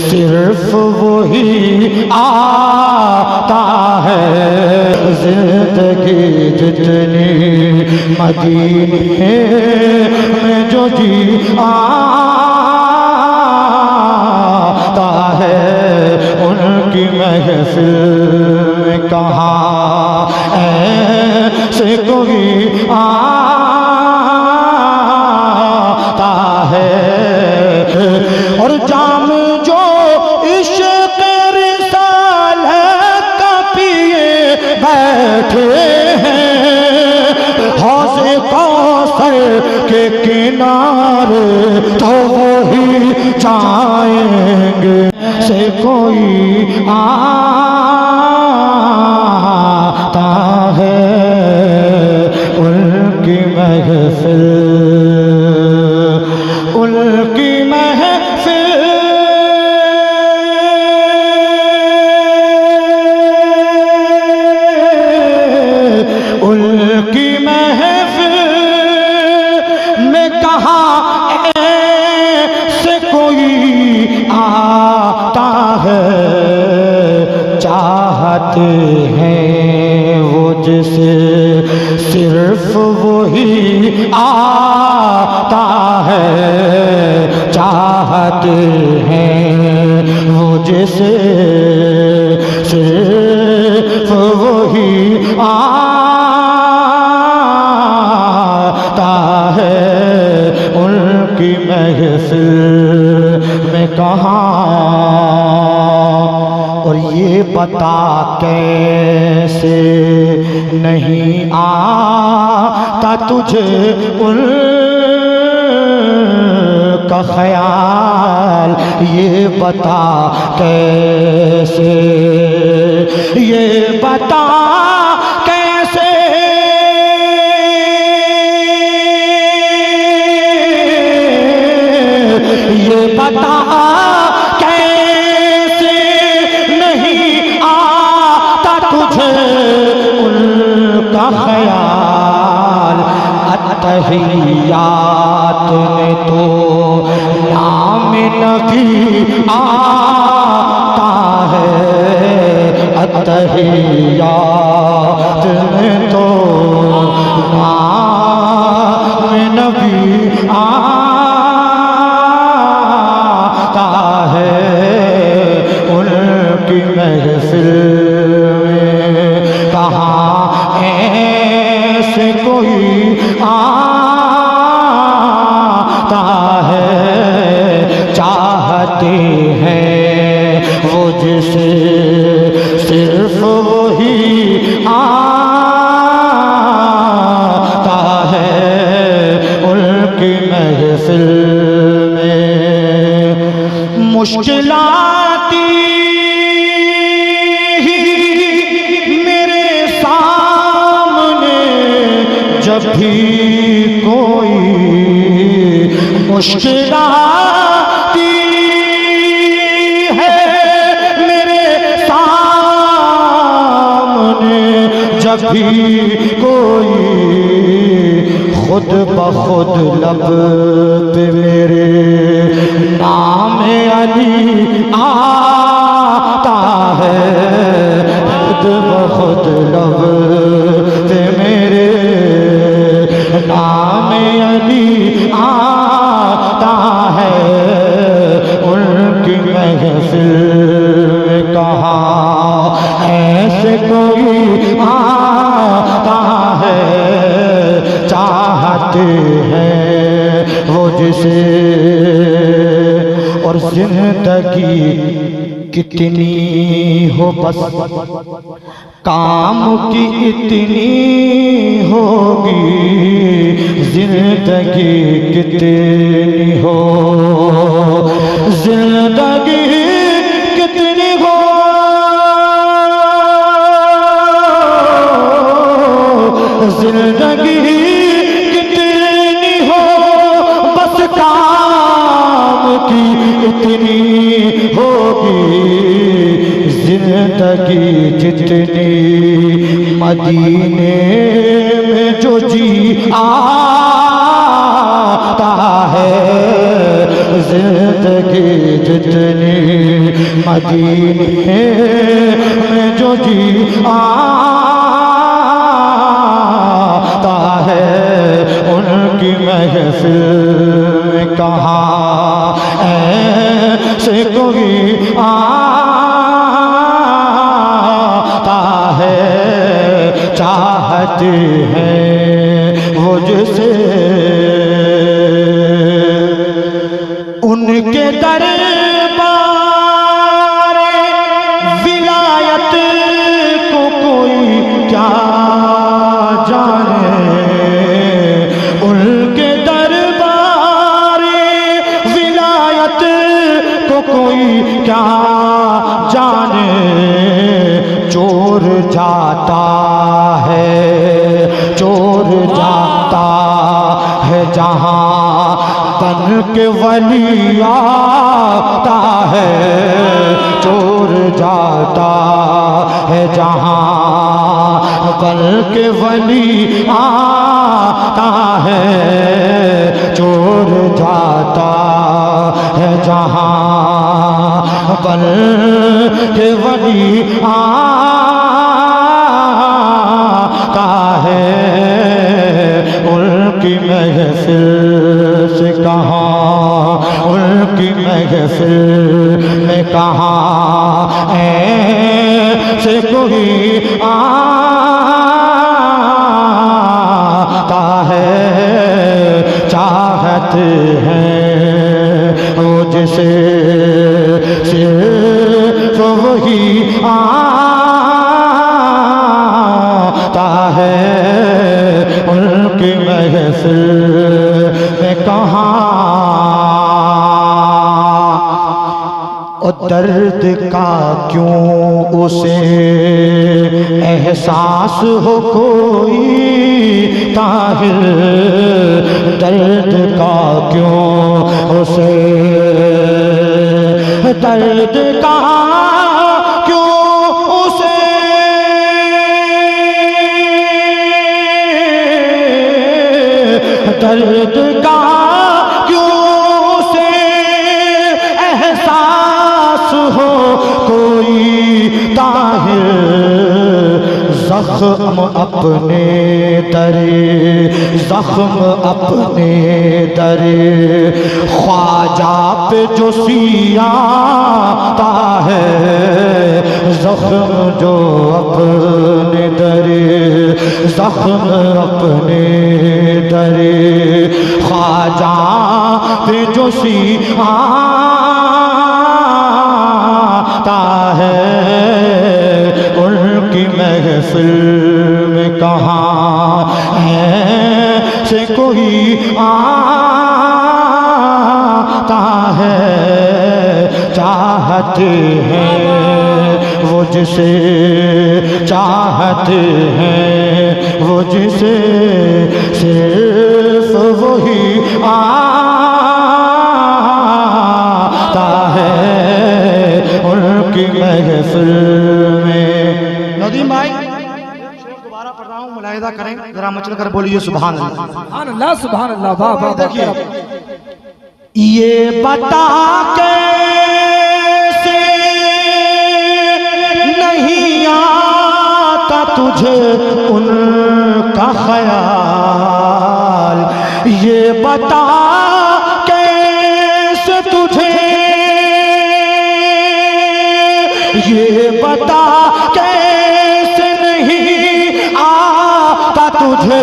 सिर्फ वही आता है। जिंदगी जितनी मदीने में जो जी आता है, उनकी महफिल में कहाँ ऐसे कोई आता है। और जाम जो इश्क़ रिसालत का पिए बैठे हैं, हौज़े कौसर के किनारे तो वही जाएंगे। से कोई आता है, उनकी महफिल, उनकी महफिल, उनकी महफिल में कहाँ ऐसे कोई आता है। चाहते हैं वो जिसे सिर्फ वही आता है। चाहते हैं वो जिसे सिर्फ वही आता है, उनकी महफिल में कहाँ। और ये बता कैसे नहीं आता तुझे उनका ख्याल। ये बता कैसे, ये बता कैसे, ये बता कैसे नहीं आता तुझे उनका ख्याल। अत्तहियात में तो नाम नबी आता है। अत्तहियात में तो नाम नबी आता है। उनकी महफिल में कहाँ ऐसे कोई आता है। चाहते हैं वो जिसे सिर्फ वही आता है, उनकी महफिल में मुश्किलाती मेरे सामने जब भी कोई मुश्किलाती है मेरे सामने जब भी कोई, खुद बखुद लब पे मेरे नाम अली आता है। खुद बखुद लब पे मेरे नाम अली आता है। उनकी महफिल में कहाँ ऐसे कोई आता है। चाहते हैं वो जिसे, और जिंदगी कितनी हो बस काम की इतनी होगी। जिंदगी कितनी हो, जिंदगी कितनी हो, जिंदगी कितनी हो, बस काम की इतनी होगी। जिंदगी जितनी मदीने में जो जी आता है, जिंदगी जितनी मदीने में जो जी आता है उनकी महफिल में कहाँ ऐसे कोई आता है चाहते हैं वो जिसे उनके दरबार विलायत को कोई क्या जाने, उनके दरबार विलायत को कोई क्या जाने। चोर जाता है, चोर जाता है जहाँ बन के वली आता है। चोर जाता है जहाँ बन के वली आता है। चोर जाता है जहाँ बन के वली आता है। उनकी महफिल से कहाँ, उनकी महफिल में कहाँ ऐसे कोई आता है चाहते हैं वो जिसे सिर्फ वही आता है उनकी महफिल में कहाँ। और दर्द का क्यों उसे एहसास हो कोई ताहिर, दर्द का क्यों उसे, दर्द का क्यों उसे दर्द का क्यों उसे एहसास हो कोई ताहिर। जख्म अपने दरे, जख्म अपने दरे ख्वाजा पे जो सियाता है। जख्म जो अपने दरे, जख्म अपने दरे ख्वाजा पे जो सियाता है। उनकी महफिल में कहाँ ऐसे कोई आता है चाहते हैं वो जिसे, चाहते हैं वो जिसे सिर्फ वही आता है उनकी महफिल में। नदीम भाई दोबारा पढ़ रहा हूँ, मुलाहिदा करें जरा, मचल कर बोलिए सुभान अल्लाह। सुभान अल्लाह, सुभान अल्लाह। वाह वाह। देखिए ये बता कैसे नहीं आता तुझे उनका ख्याल, ये बता कैसे तुझे, ये बता कैसे नहीं आता तुझे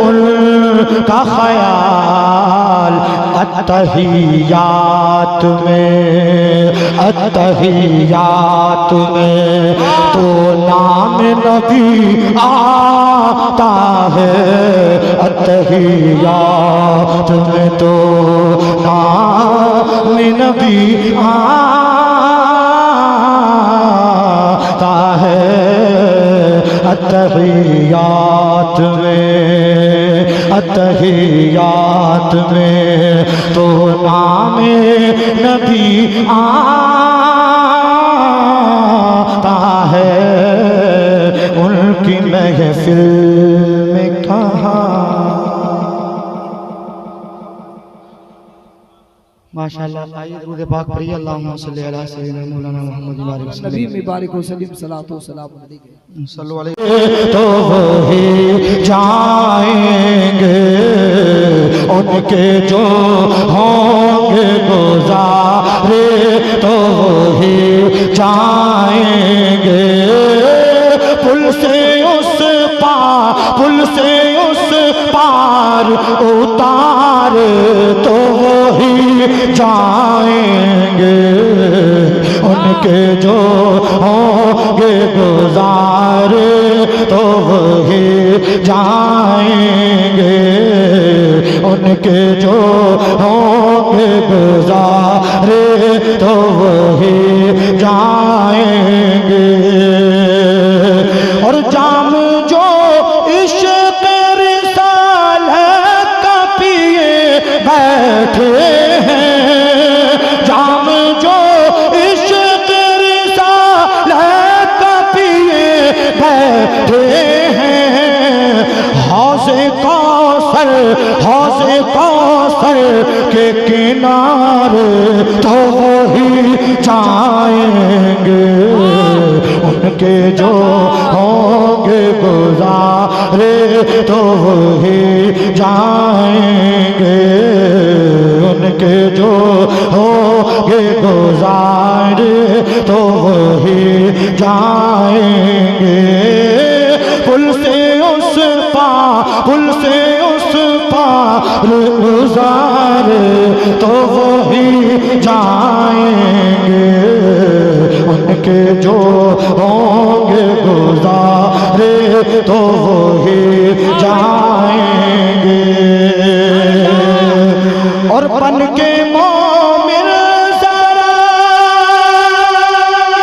उनका ख्याल। अत्तहियात में, अत्तहियात में तो नाम नबी आता है। अत्तहियात में तो नाम नबी आता है। अत्तहियात में, अत्तहियात में तो नाम नबी आता है उनकी महफिल में कहाँ। माशाल्लाह। आइए दुरूद पाक पढ़िए। अल्लाहुम्मा सल्ली अला सय्यिदना मौलाना मुहम्मद बारिक नबी मुबारक वसल्लम सलातो सलाम अलैहि। सल्लल्लाहु अलैहि तो वही जाएंगे उनके जो होंगे गुज़ारे, तो वही जाएंगे पुल से उस पार, पुल से उस पार उतार, तो वही जाएंगे उनके जो होंगे गुज़ारे, तो वही जाएंगे उनके जो होंगे गुज़ारे, तो वही जाएंगे। और जाम जो इश्क़ रिसालत का पिए बैठे हैं, जाम जो इश्क़ रिसालत का पिए बैठे हैं, हौज़े कौसर, हौज़े कौसर के किनारे, तो वही जाएंगे उनके जो होंगे गुज़ारे, तो वही जाएंगे उनके जो होंगे गुज़ारे, तो वही जाएंगे पुल से उस पार, पुल से उस पार गुज़ारे, तो वही जाएंगे उनके जो होंगे गुज़ारे, तो वही जाएंगे। और बन के मोमिन ज़रा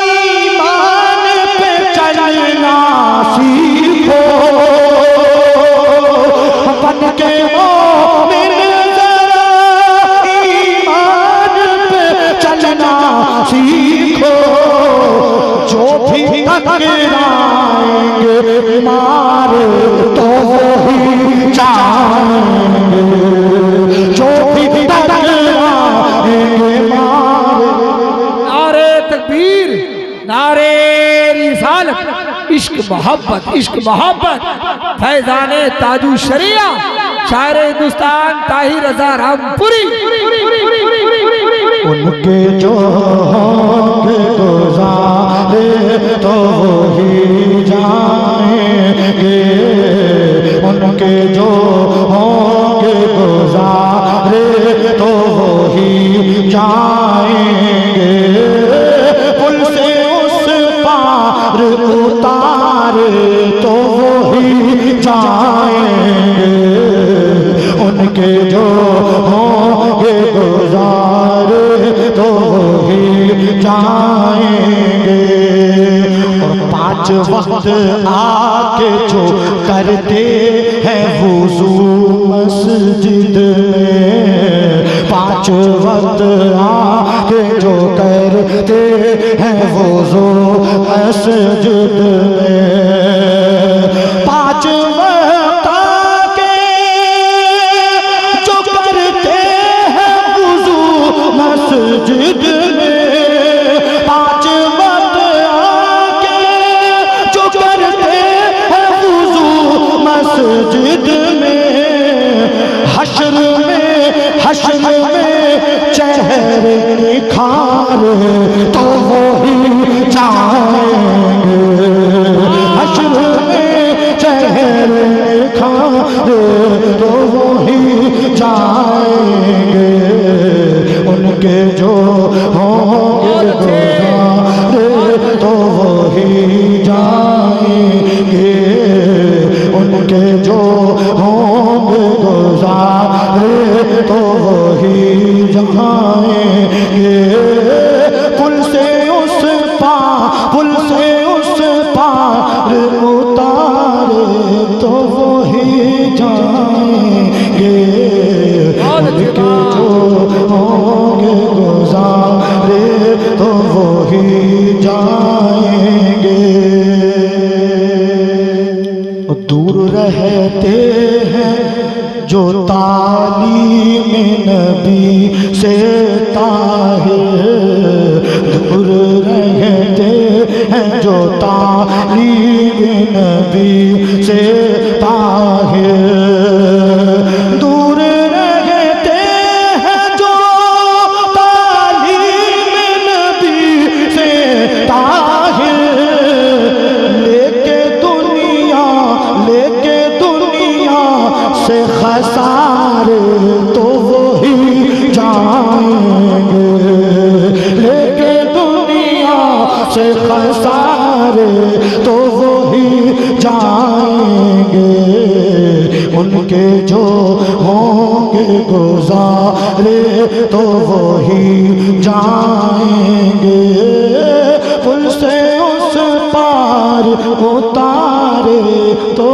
ईमान पे चलना सीखो, बन के मोमिन ज़रा ईमान पे चलना सीखो, जो भी टकराएंगे मारे, तो वही जाएंगे, जो भी टकराएंगे मारे। नारे तकबीर, नारे रिसालत, इश्क मोहब्बत, इश्क मोहब्बत, फैजाने ताजू शरिया, शायर हिंदुस्तान ताहिर रज़ा रामपुरी। उनके जो होंगे गुज़ारे, तो वही जाएंगे उनके जो होंगे गुज़ारे, तो वही जाएंगे पुल से उस पार उतारे, तो वही जाएंगे उनके जो होंगे गुज़ारे, तो वही जाएंगे। और 5 वक्त आके जो करते हैं वुज़ू मस्जिद में, 5 वक्त आके जो करते हैं वुज़ू मस्जिद में, 5 वक्त आके जो करते हैं वुज़ू मस्जिद में, 5 वक्त आके जो करते हैं वुज़ू मस्जिद में, हश्र में चेहरे निखारे, तो वही जाएंगे हश्र में चेहरे निखारे, तो वही जाएंगे उनके जो होंगे गुज़ारे, तो वही जाएंगे उनके जो होंगे गुज़ारे, तो वही जाएंगे पुल से उस पार, पुल से उस पार उतारे, तो वही जाएंगे उनके जो होंगे गुज़ारे, तो वही जाएंगे। दूर रहते हैं जो तालीम नबी से ताहिर दूर रहते हैं जो तालीम नबी से ताहिर दूर रहते हैं जो तालीम नबी से ताहिर लेके दुनिया से खसारे तो वही जाएंगे लेके दुनिया से खसारे तो वही जाएंगे उनके जो होंगे गुजारे तो वही जाएंगे पुल से उस पार उतारे तो